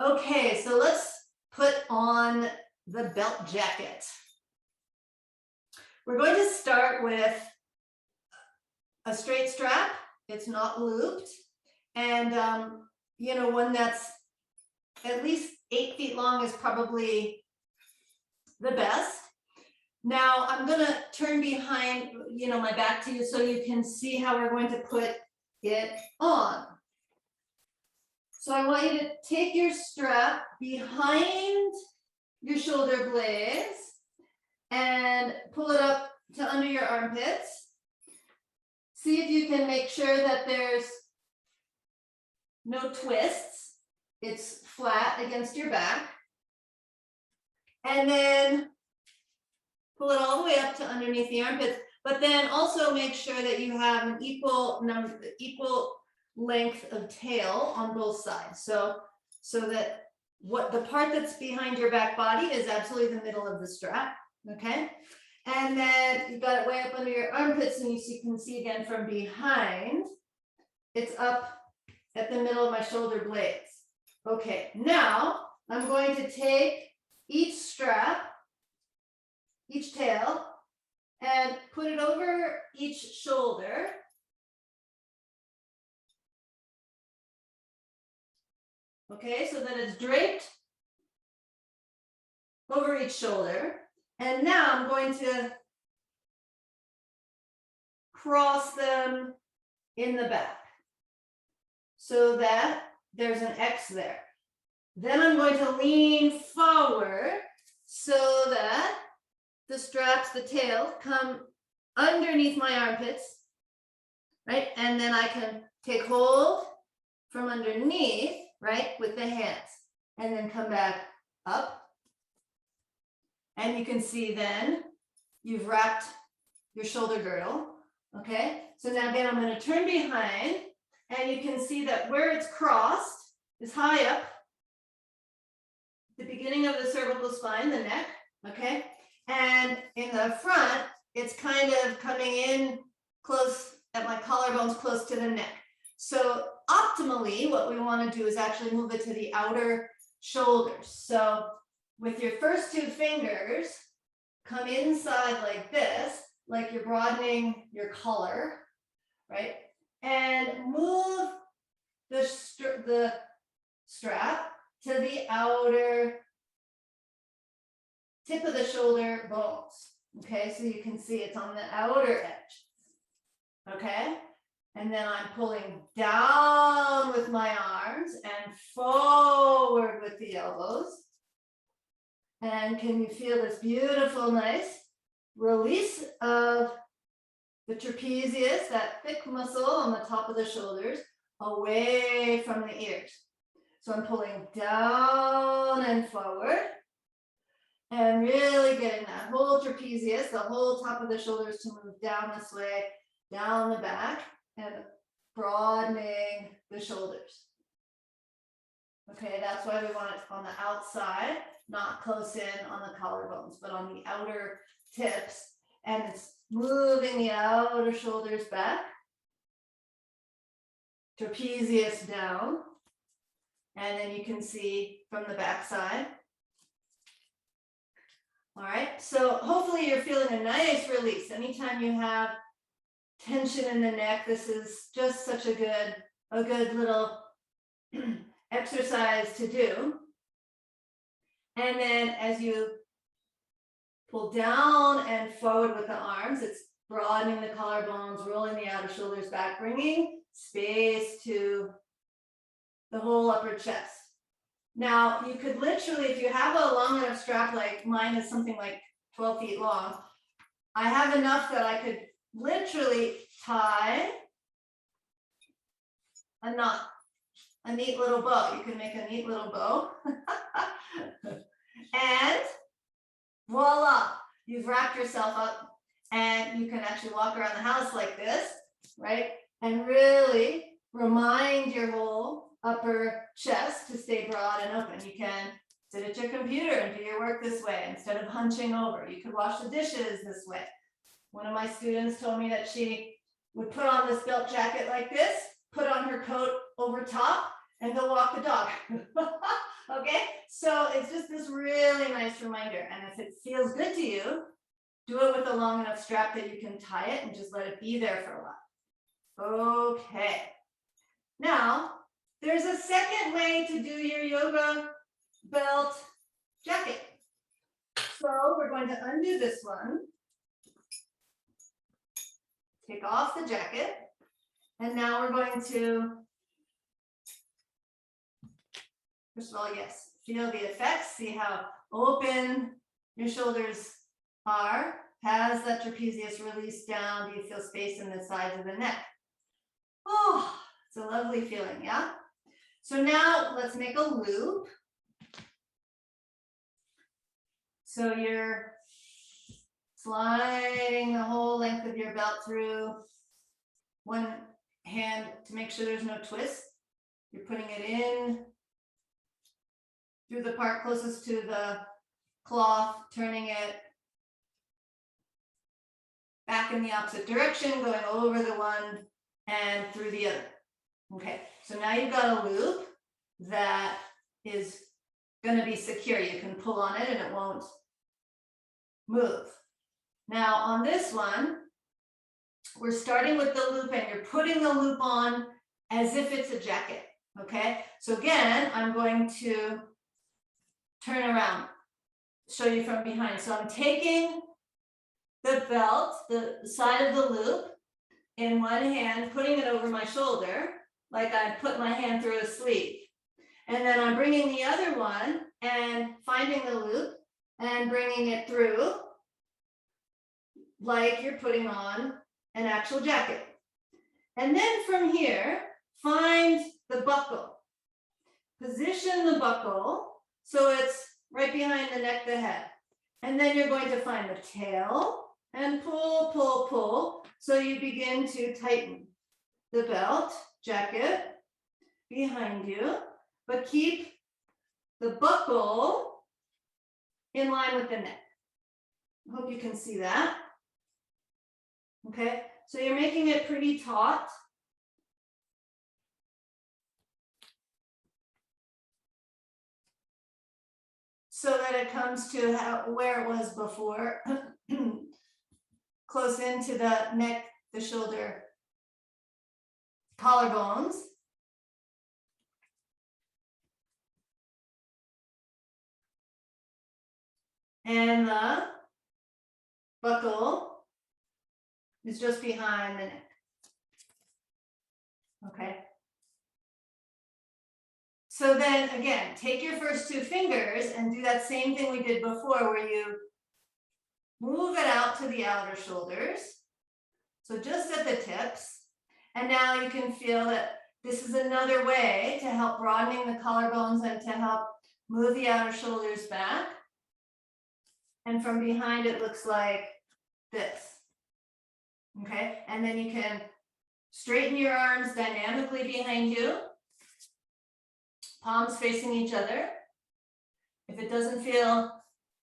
Okay, so let's put on the belt jacket. We're going to start with a straight strap. It's not looped. And, one that's at least 8 feet long is probably the best. Now I'm going to turn behind, my back to you so you can see how we're going to put it on. So I want you to take your strap behind your shoulder blades and pull it up to under your armpits. See if you can make sure that there's no twists. It's flat against your back. And then pull it all the way up to underneath the armpits, but then also make sure that you have an equal length of tail on both sides. So that the part that's behind your back body is absolutely the middle of the strap, okay? And then you've got it way up under your armpits, and you can see again from behind, it's up at the middle of my shoulder blades. Okay, now I'm going to take each strap, each tail, and put it over each shoulder. Okay, so that it's draped over each shoulder. And now I'm going to cross them in the back so that there's an X there. Then I'm going to lean forward so that the straps, the tail, come underneath my armpits, right? And then I can take hold from underneath, right, with the hands, and then come back up. And you can see then you've wrapped your shoulder girdle, okay? So now again, I'm going to turn behind, and you can see that where it's crossed is high up, the beginning of the cervical spine, the neck, okay? And in the front, it's kind of coming in close at my collarbones, close to the neck. So optimally, what we want to do is actually move it to the outer shoulders. So with your first two fingers, come inside like this, like you're broadening your collar, right? And move the strap to the outer tip of the shoulder bones. Okay, so you can see it's on the outer edge. Okay, and then I'm pulling down with my arms and forward with the elbows. And can you feel this beautiful, nice release of the trapezius, that thick muscle on the top of the shoulders, away from the ears. So I'm pulling down and forward and really getting that whole trapezius, the whole top of the shoulders to move down this way, down the back, and broadening the shoulders. Okay, that's why we want it on the outside, not close in on the collarbones, but on the outer tips. And it's moving the outer shoulders back, trapezius down, and then you can see from the back side. All right, so hopefully you're feeling a nice release. Anytime you have tension in the neck, this is just such a good little exercise to do. And then as you pull down and forward with the arms, it's broadening the collarbones, rolling the outer shoulders back, bringing space to the whole upper chest. Now, you could literally, if you have a long enough strap, like mine is something like 12 feet long, I have enough that I could literally tie a knot, a neat little bow. You can make a neat little bow. And voila, you've wrapped yourself up, and you can actually walk around the house like this, right? And really remind your whole upper chest to stay broad and open. You can sit at your computer and do your work this way instead of hunching over. You could wash the dishes this way. One of my students told me that she would put on this belt jacket like this, put on her coat over top, and go walk the dog. Okay, so it's just this really nice reminder, and if it feels good to you, do it with a long enough strap that you can tie it and just let it be there for a while. Okay, now there's a second way to do your yoga belt jacket. So we're going to undo this one, take off the jacket, and now we're going to, first of all, yes, feel the effects, see how open your shoulders are. Has that trapezius released down? Do you feel space in the sides of the neck? Oh, it's a lovely feeling, yeah? So now let's make a loop. So you're sliding the whole length of your belt through one hand to make sure there's no twist. You're putting it in through the part closest to the cloth, turning it back in the opposite direction, going over the one and through the other. Okay, so now you've got a loop that is going to be secure. You can pull on it and it won't move. Now on this one, we're starting with the loop and you're putting the loop on as if it's a jacket. Okay, so again, I'm going to turn around, show you from behind. So I'm taking the belt, the side of the loop, in one hand, putting it over my shoulder, like I put my hand through a sleeve. And then I'm bringing the other one and finding the loop and bringing it through, like you're putting on an actual jacket. And then from here, find the buckle. Position the buckle so it's right behind the neck, the head. And then you're going to find the tail and pull, pull, pull. So you begin to tighten the belt, jacket behind you, but keep the buckle in line with the neck. I hope you can see that. Okay, so you're making it pretty taut. So that it comes to where it was before, close into the neck, the shoulder, collarbones. And the buckle is just behind the neck. Okay. So then again, take your first two fingers and do that same thing we did before where you move it out to the outer shoulders. So just at the tips. And now you can feel that this is another way to help broadening the collarbones and to help move the outer shoulders back. And from behind it looks like this. Okay, and then you can straighten your arms dynamically behind you. Palms facing each other. If it doesn't feel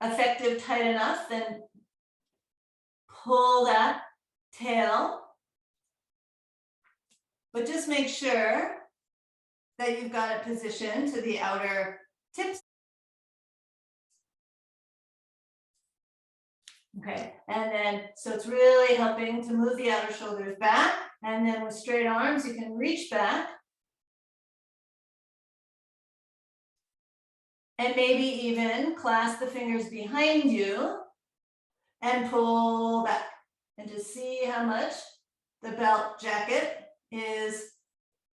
effective, tight enough, then pull that tail. But just make sure that you've got it positioned to the outer tips. Okay, and then, so it's really helping to move the outer shoulders back. And then with straight arms, you can reach back. And maybe even clasp the fingers behind you and pull back. And just see how much the belt jacket is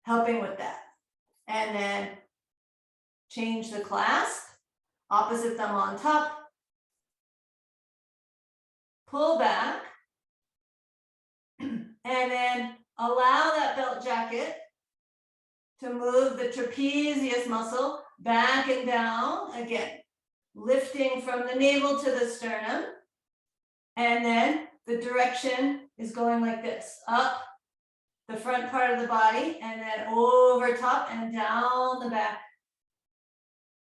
helping with that. And then change the clasp, opposite thumb on top. Pull back. And then allow that belt jacket to move the trapezius muscle back and down, again, lifting from the navel to the sternum. And then the direction is going like this, up the front part of the body, and then over top and down the back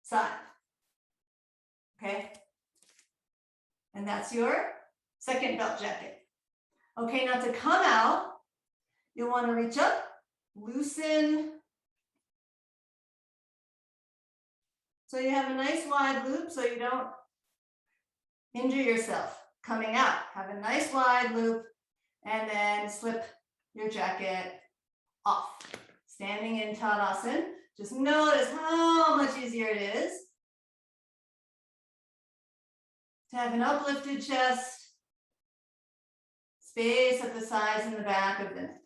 side. Okay? And that's your second belt jacket. Okay, now to come out, you'll want to reach up, loosen. So you have a nice wide loop so you don't injure yourself. Coming out, have a nice wide loop and then slip your jacket off. Standing in Tadasana, just notice how much easier it is to have an uplifted chest, space at the sides and the back of the neck.